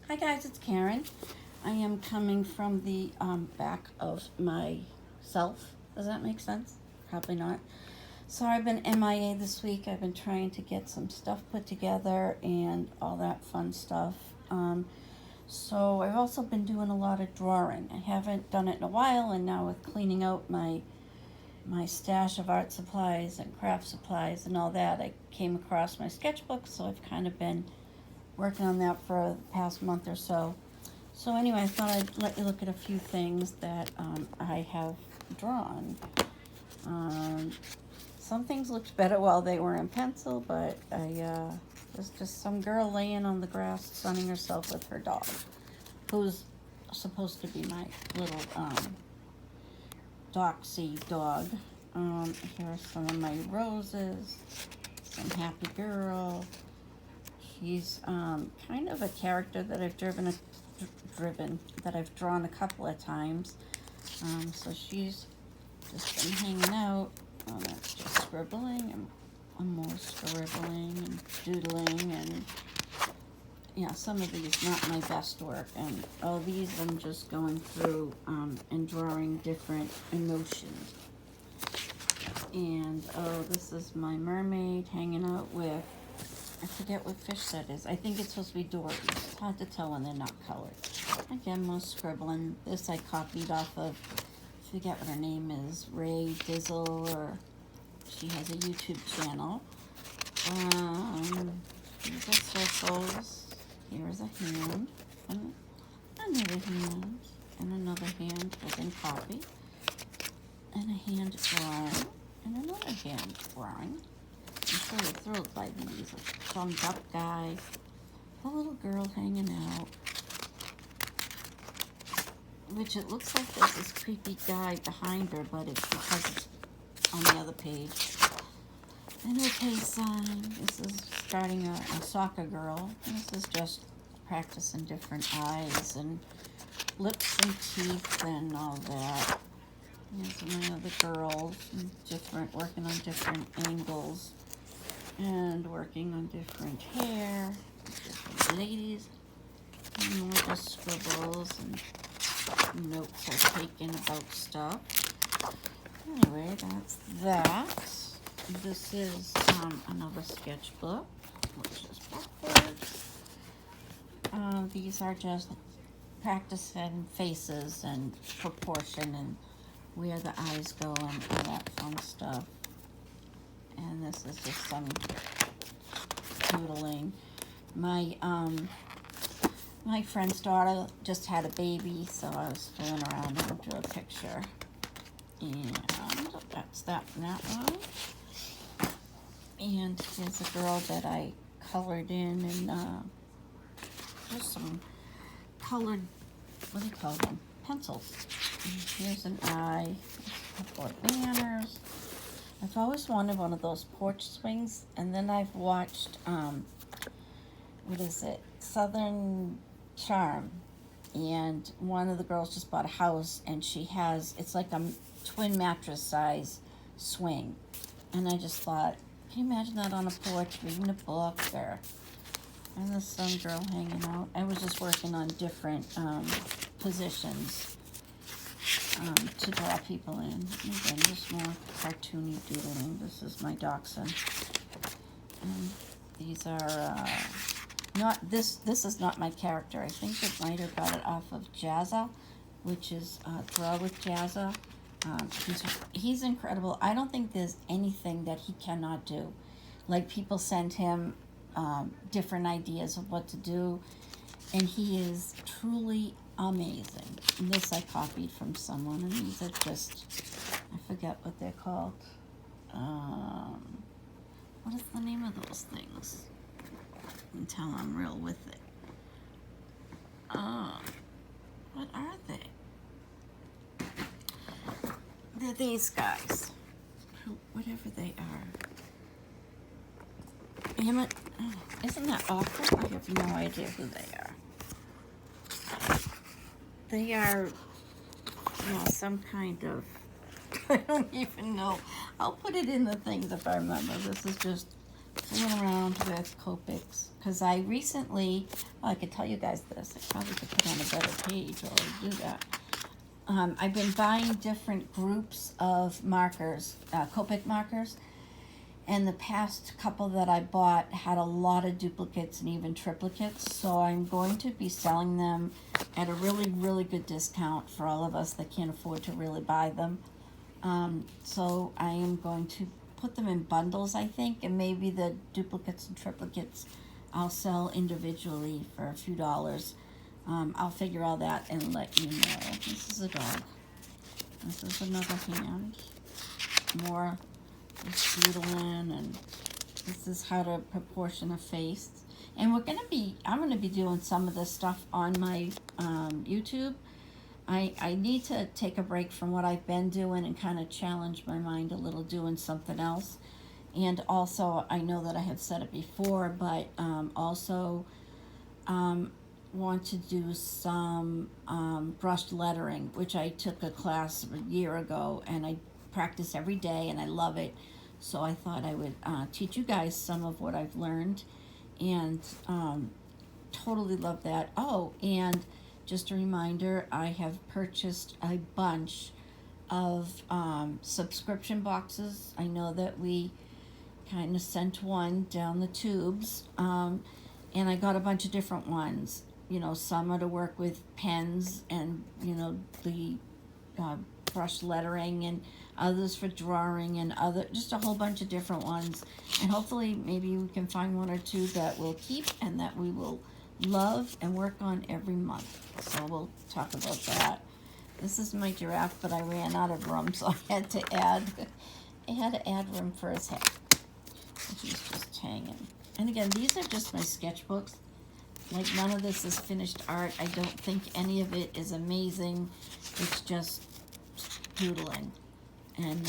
Hi guys, it's Karen. I am coming from the back of myself. Does that make sense? Probably not. So I've been MIA this week. I've been trying to get some stuff put together and all that fun stuff. So I've also been doing a lot of drawing. I haven't done it in a while, and now with cleaning out my stash of art supplies and craft supplies and all that, I came across my sketchbook, so I've kind of been working on that for the past month or so. So anyway, I thought I'd let you look at a few things that I have drawn. Some things looked better while they were in pencil, but there's just some girl laying on the grass sunning herself with her dog, who's supposed to be my little doxy dog. Here are some of my roses, some happy girl. She's kind of a character that I've that I've drawn a couple of times. So she's just been hanging out. That's just scribbling and more scribbling and doodling, and yeah, some of these not my best work, and all these I'm just going through and drawing different emotions. And oh, this is my mermaid hanging out with, I forget what fish that is. I think it's supposed to be dories. It's hard to tell when they're not colored. Again, more scribbling. This I copied off of, I forget what her name is, Ray Dizzle, or she has a YouTube channel. These are circles. Here's a hand, and another hand, and another hand within copy, and a hand drawing, and another hand drawing. I'm so thrilled by these. A thumbs up guy, a little girl hanging out, which it looks like there's this creepy guy behind her, but it's because it's on the other page. An okay sign. This is starting a soccer girl. This is just practicing different eyes and lips and teeth and all that. Here's my other girls, working on different angles and working on different hair, different ladies, and more just scribbles and notes are taken about stuff. Anyway, that's that. This is another sketchbook, which is backwards. These are just practicing faces and proportion and where the eyes go and all that fun stuff. And this is just some doodling. My friend's daughter just had a baby, so I was fooling around and drew a picture. And that's that and that one. And here's a girl that I colored in, and just some colored, what do you call them? Pencils. And here's an eye, a couple of banners. I've always wanted one of those porch swings, and then I've watched, what is it? Southern Charm. And one of the girls just bought a house, and she has, it's like a twin mattress size swing. And I just thought, can you imagine that on a porch, reading a book, and there's some girl hanging out. I was just working on different positions to draw people in. Again, just more cartoony doodling. This is my dachshund. And these are not, this is not my character. I think the writer got it off of Jazza, which is Draw with Jazza. He's incredible. I don't think there's anything that he cannot do. Like, people send him different ideas of what to do, and he is truly amazing. And this I copied from someone, and these are just, I forget what they're called. What is the name of those things? Until I'm real with it. What are they? They're these guys, whatever they are. Damn it. Oh, isn't that awful? I have no idea who they are. They are, some kind of, I don't even know. I'll put it in the things if I remember. This is just fooling around with Copics because I recently, well, I could tell you guys this. I probably could put on a better page while I do that. I've been buying different groups of markers, Copic markers, and the past couple that I bought had a lot of duplicates and even triplicates, so I'm going to be selling them at a really, really good discount for all of us that can't afford to really buy them. So I am going to put them in bundles, I think, and maybe the duplicates and triplicates I'll sell individually for a few dollars. I'll figure all that and let you know. This is a dog. This is another hand. More doodling, and this is how to proportion a face. And I'm gonna be doing some of this stuff on my YouTube. I need to take a break from what I've been doing and kind of challenge my mind a little doing something else. And also, I know that I have said it before, but also want to do some brushed lettering, which I took a class a year ago, and I practice every day, and I love it. So I thought I would teach you guys some of what I've learned, and totally love that. Oh, and just a reminder, I have purchased a bunch of subscription boxes. I know that we kind of sent one down the tubes, and I got a bunch of different ones. You know, some are to work with pens and, you know, the brush lettering, and others for drawing, and just a whole bunch of different ones. And hopefully maybe we can find one or two that we'll keep and that we will love and work on every month. So we'll talk about that. This is my giraffe, but I ran out of room, so I had to add room for his head. He's just hanging. And again, these are just my sketchbooks. Like, none of this is finished art. I don't think any of it is amazing. It's just doodling. And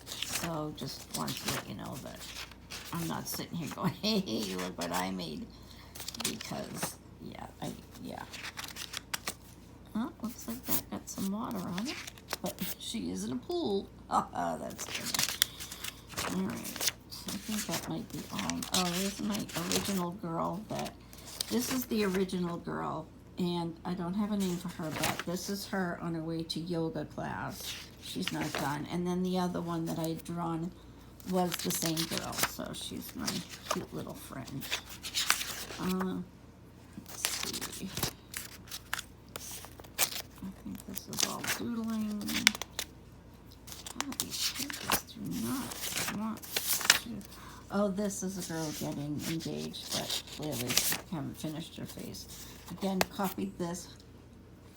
so just want to let you know that I'm not sitting here going, hey, look what I made. Because, yeah. Oh, looks like that got some water on it. But she is in a pool. Oh, that's good. All right. I think that might be all. Oh, there's my original girl. This is the original girl, and I don't have a name for her, but this is her on her way to yoga class. She's not done. And then the other one that I had drawn was the same girl, so she's my cute little friend. Let's see. I think this is all doodling. God, these pages do not want to. Oh, this is a girl getting engaged, but clearly haven't finished her face. Again, copied this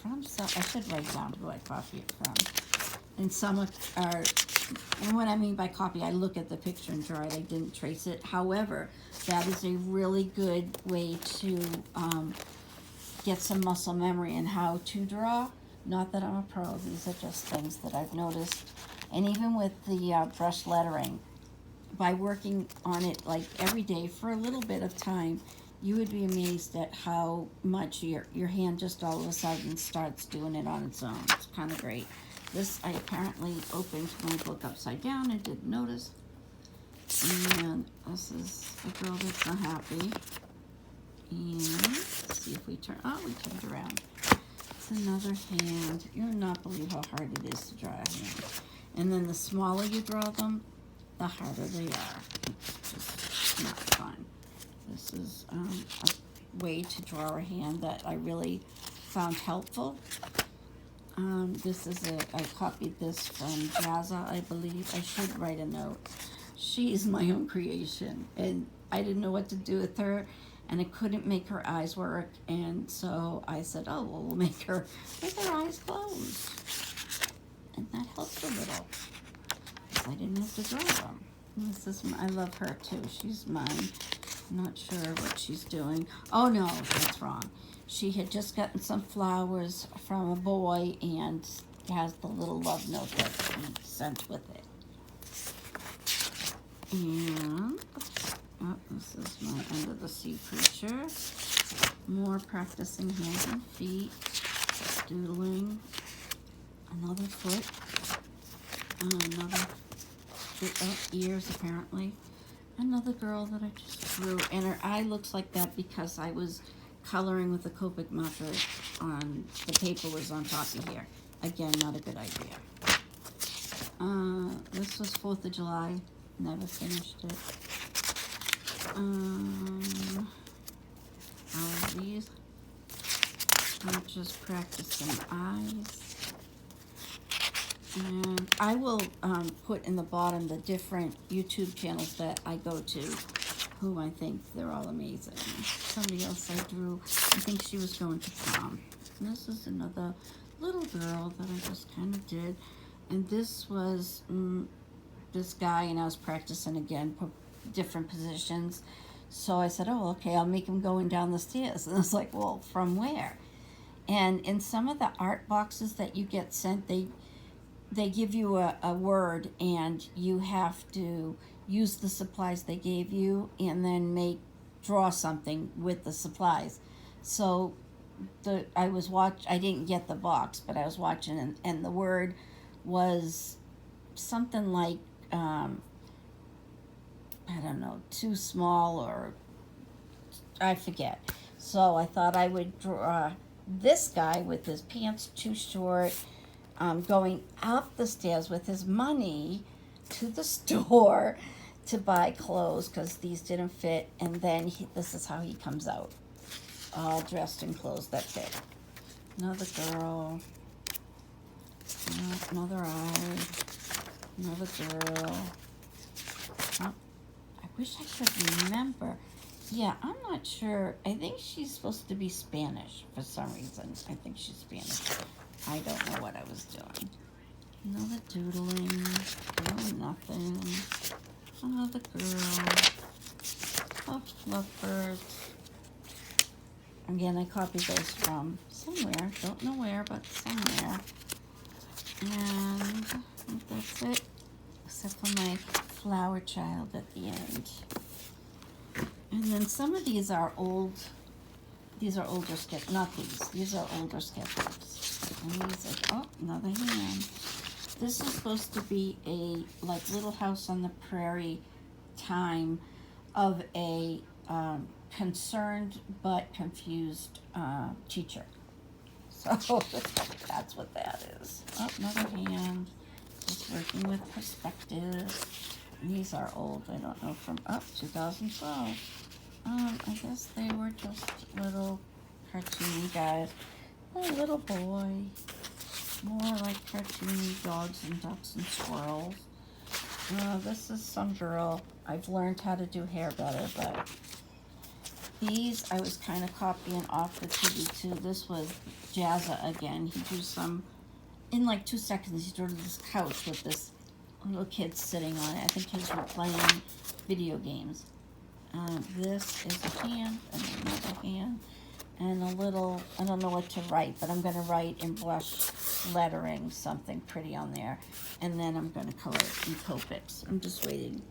from some. I should write down who I copied it from. And some are, and what I mean by copy, I look at the picture and draw it. I didn't trace it. However, that is a really good way to get some muscle memory in how to draw. Not that I'm a pro. These are just things that I've noticed. And even with the brush lettering, by working on it like every day for a little bit of time, you would be amazed at how much your hand just all of a sudden starts doing it on its own. It's kind of great. This, I apparently opened my book upside down and didn't notice. And this is a girl that's not happy. And let's see if we turn, we turned around. It's another hand. You'll not believe how hard it is to draw a hand. And then the smaller you draw them, the harder they are. It's just not fun. This is a way to draw a hand that I really found helpful. This is I copied this from Jazza, I believe. I should write a note. She is my own creation, and I didn't know what to do with her, and I couldn't make her eyes work, and so I said, oh, well, we'll make her eyes closed. And that helps a little. I didn't have to draw them. This is I love her too. She's mine. I'm not sure what she's doing. Oh no, that's wrong. She had just gotten some flowers from a boy and has the little love note that he sent with it. And this is my end of the sea creature. More practicing hands and feet. Doodling. Another foot. Another foot, ears apparently. Another girl that I just drew, and her eye looks like that because I was coloring with a Copic marker on the paper was on top of here. Again, not a good idea. This was 4th of July. Never finished it. All of these. I'm just practicing eyes. And I will put in the bottom the different YouTube channels that I go to, who I think they're all amazing. Somebody else I drew, I think she was going to prom. And this is another little girl that I just kind of did. And this was this guy, and I was practicing again, different positions. So I said, oh, okay, I'll make him going down the stairs. And I was like, well, from where? And in some of the art boxes that you get sent, they give you a word, and you have to use the supplies they gave you and then draw something with the supplies. So I didn't get the box, but I was watching, and the word was something like, I don't know, too small, or I forget. So I thought I would draw this guy with his pants too short, going up the stairs with his money to the store to buy clothes because these didn't fit, and then this is how he comes out, all dressed in clothes that fit. Another girl, another eye, another girl. Oh, I wish I could remember. Yeah, I'm not sure. I think she's supposed to be Spanish for some reason. I think she's Spanish. I don't know what I was doing. Another doodling. Oh, nothing. Another girl. Oh, lovebirds. Again, I copied those from somewhere. Don't know where, but somewhere. And I think that's it. Except for my flower child at the end. And then some of these are old. These are older sketch. Not these. These are older sketchbooks. And these are, oh, another hand. This is supposed to be a Little House on the Prairie time of a concerned but confused teacher. So that's what that is. Oh, another hand. Just working with perspective. These are old. I don't know, from 2012. I guess they were just little cartoony guys. A little boy. More like cartoony dogs and ducks and squirrels. This is some girl. I've learned how to do hair better, but these I was kind of copying off the TV too. This was Jazza again. He drew some, in like 2 seconds, he drew this couch with this little kid sitting on it. I think kids were playing video games. This is a hand, and another hand, and a little, I don't know what to write, but I'm going to write in blush lettering something pretty on there, and then I'm going to color it in Copics. I'm just waiting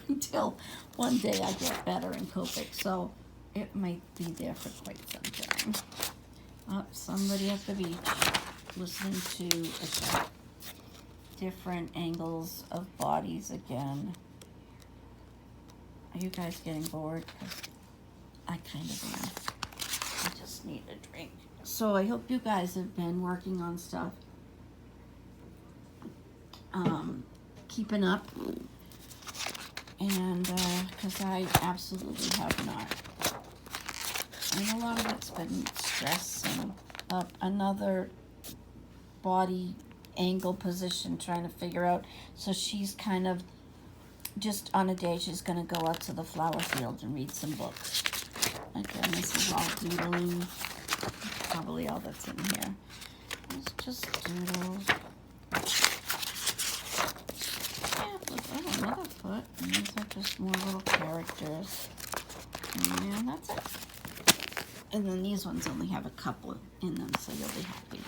until one day I get better in Copic, so it might be there for quite some time. Oh, somebody at the beach listening to a show. Different angles of bodies again. Are you guys getting bored? 'Cause I kind of am. I just need a drink. So I hope you guys have been working on stuff. Keeping up. And, because I absolutely have not. And a lot of it's been stress and another body angle position trying to figure out. So she's kind of just on a day she's going to go out to the flower field and read some books. Again, this is all doodling. Probably all that's in here. It's just doodles. Yeah, look, oh, another foot. And these are just more little characters. And that's it. And then these ones only have a couple in them, so you'll be happy.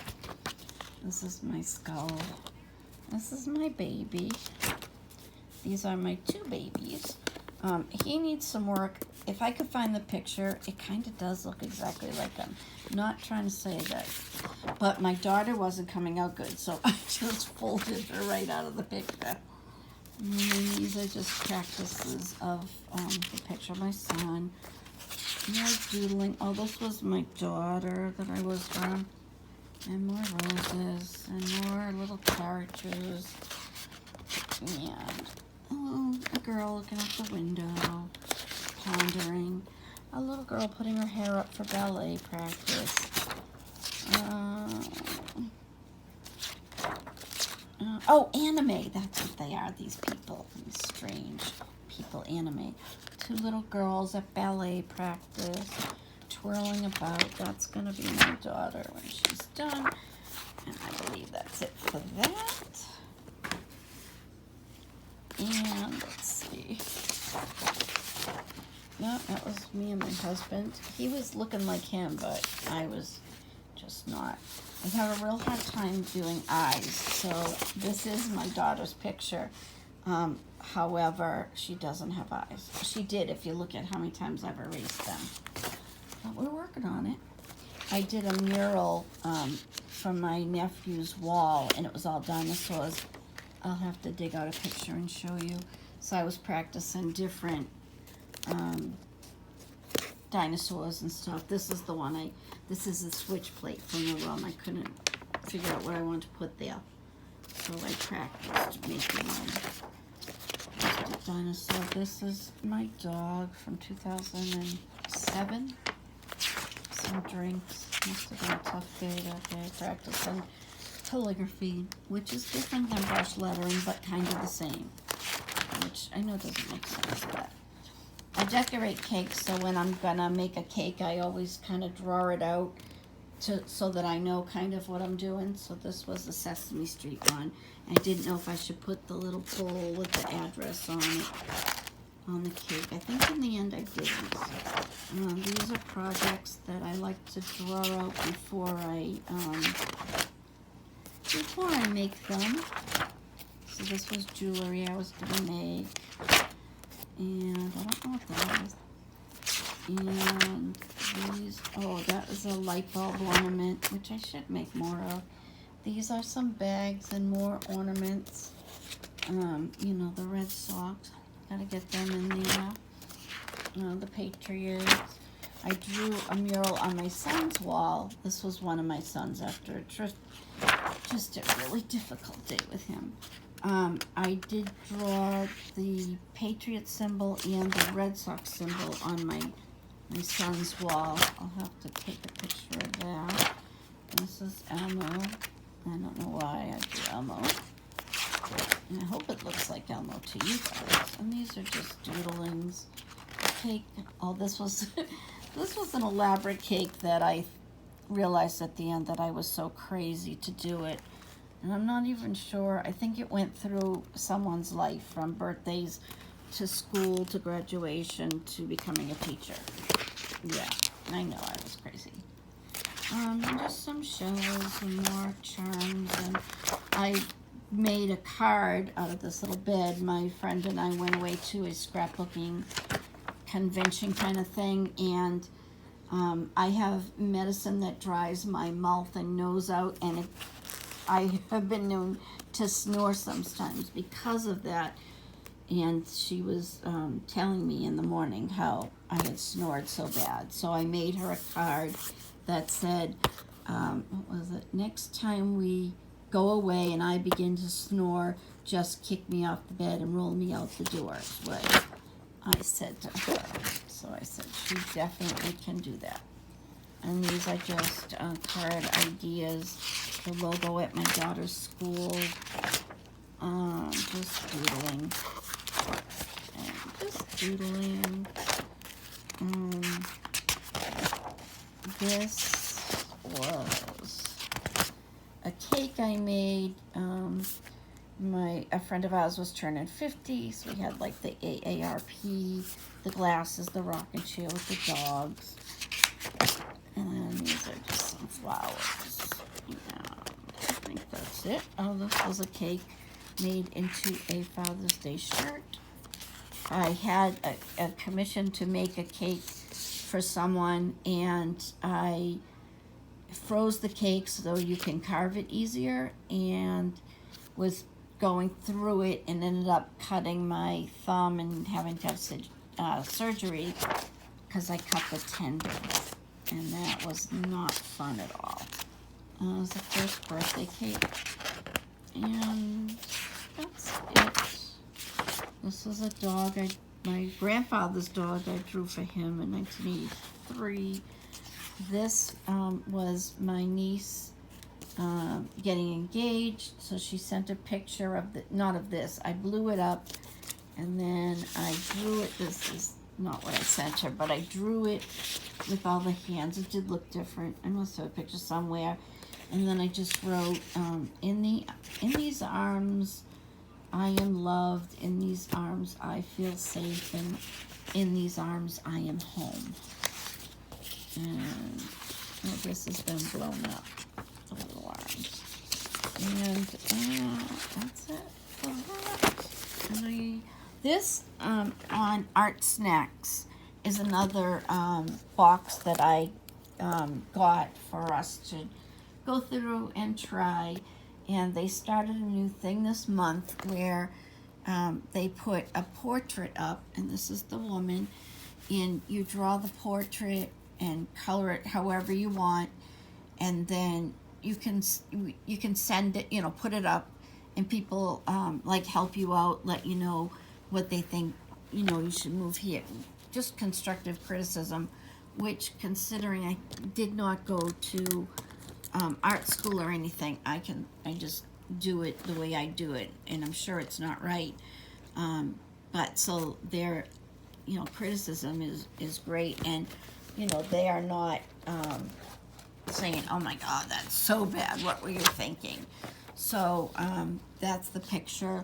This is my skull. This is my baby. These are my 2 babies. He needs some work. If I could find the picture, it kind of does look exactly like him. Not trying to say that. But my daughter wasn't coming out good, so I just folded her right out of the picture. And then these are just practices of the picture of my son. More doodling. Oh, this was my daughter that I was from. And more roses. And more little characters. And a girl looking out the window, pondering. A little girl putting her hair up for ballet practice. Anime. That's what they are, these people. These strange people, anime. Two little girls at ballet practice, twirling about. That's going to be my daughter when she's done. And I believe that's it for that. And let's see. No, that was me and my husband. He was looking like him, but I was just not. I have a real hard time doing eyes, so this is my daughter's picture. However, she doesn't have eyes. She did, if you look at how many times I've erased them. But we're working on it. I did a mural from my nephew's wall, and it was all dinosaurs. I'll have to dig out a picture and show you. So I was practicing different dinosaurs and stuff. This is the one this is the switch plate from the room. I couldn't figure out what I wanted to put there. So I practiced making a dinosaur. This is my dog from 2007. Some drinks. Must have been a tough day that day. Practicing calligraphy, which is different than brush lettering, but kind of the same. Which I know doesn't make sense, but I decorate cakes, so when I'm gonna make a cake, I always kind of draw it out so that I know kind of what I'm doing. So this was the Sesame Street one. I didn't know if I should put the little bowl with the address on it, on the cake. I think in the end I didn't. These are projects that I like to draw out before I make them. So this was jewelry I was gonna make. And I don't know what that is. And these, that is a light bulb ornament, which I should make more of. These are some bags and more ornaments. The Red Sox. Gotta get them in there. The Patriots. I drew a mural on my son's wall. This was one of my sons after just a really difficult day with him. I did draw the Patriot symbol and the Red Sox symbol on my son's wall. I'll have to take a picture of that. This is Elmo. I don't know why I drew Elmo. And I hope it looks like Elmo to you guys. And these are just doodlings. The cake. Oh, this was an elaborate cake that I realized at the end that I was so crazy to do it. And I'm not even sure. I think it went through someone's life, from birthdays to school to graduation to becoming a teacher. Yeah, I know I was crazy. Just some shells and more charms. And I made a card out of this little bed. My friend and I went away to a scrapbooking convention kind of thing. And I have medicine that dries my mouth and nose out. And I have been known to snore sometimes because of that. And she was telling me in the morning how I had snored so bad. So I made her a card that said, what was it? Next time we go away and I begin to snore, just kick me off the bed and roll me out the door, is what I said to her. So I said she definitely can do that. And these are just card ideas. The logo at my daughter's school. Just doodling. And just doodling. This was a cake I made. A friend of ours was turning 50, so we had like the AARP, the glasses, the rocking chair with the dogs. And then these are just some flowers. I think that's it. Oh, this was a cake made into a Father's Day shirt. I had a commission to make a cake for someone, and I froze the cake so you can carve it easier, and was going through it and ended up cutting my thumb and having to have surgery because I cut the tendon, and that was not fun at all. It was the first birthday cake, and that's it. This is a dog, my grandfather's dog I drew for him in 1983. This was my niece getting engaged, so she sent a picture of not of this. I blew it up, and then I drew it. This is not what I sent her, but I drew it with all the hands. It did look different. I must have a picture somewhere. And then I just wrote, in these arms, I am loved. In these arms, I feel safe. And in these arms, I am home. And this has been blown up, the little arms. And that's it for that. And this on Art Snacks is another box that I got for us to go through and try. And they started a new thing this month where they put a portrait up, and this is the woman, and you draw the portrait and color it however you want, and then you can send it, put it up, and people like help you out, let you know what they think, you should move here. Just constructive criticism, which, considering I did not go to art school or anything, I just do it the way I do it, and I'm sure it's not right. But so their, criticism is great, and they are not saying, "Oh my God, that's so bad. What were you thinking?" So that's the picture,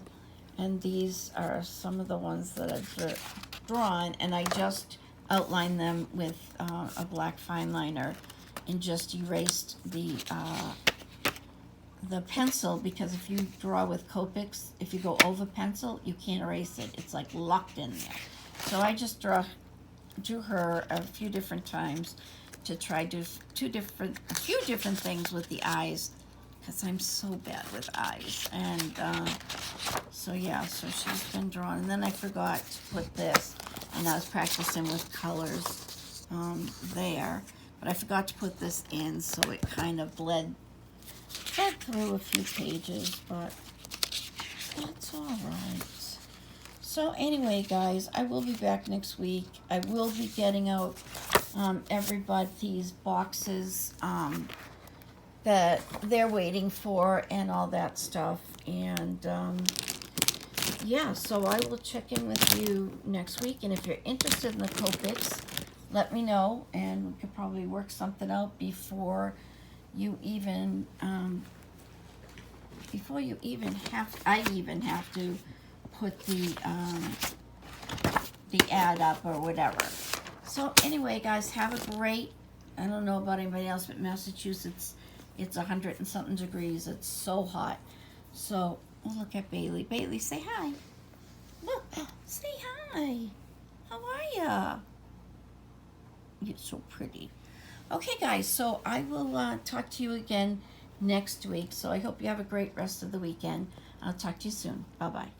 and these are some of the ones that I've drawn, and I just outlined them with a black fine liner, and just erased the pencil, because if you draw with Copics, if you go over pencil, you can't erase it. It's like locked in there. So I just drew her a few different times to try do a few different things with the eyes, because I'm so bad with eyes. And so she's been drawn. And then I forgot to put this, and I was practicing with colors there, but I forgot to put this in, so it kind of bled through a few pages, but that's all right. So anyway, guys, I will be back next week. I will be getting out everybody's boxes that they're waiting for and all that stuff. And so I will check in with you next week. And if you're interested in the Copics, let me know, and we could probably work something out before you even I even have to put the ad up or whatever. So anyway, guys, have a great, I don't know about anybody else, but Massachusetts, it's 100 and something degrees. It's so hot. So look at Bailey. Bailey, say hi. Look, say hi. How are ya? You're so pretty. Okay, guys, so I will talk to you again next week. So I hope you have a great rest of the weekend. I'll talk to you soon. Bye-bye.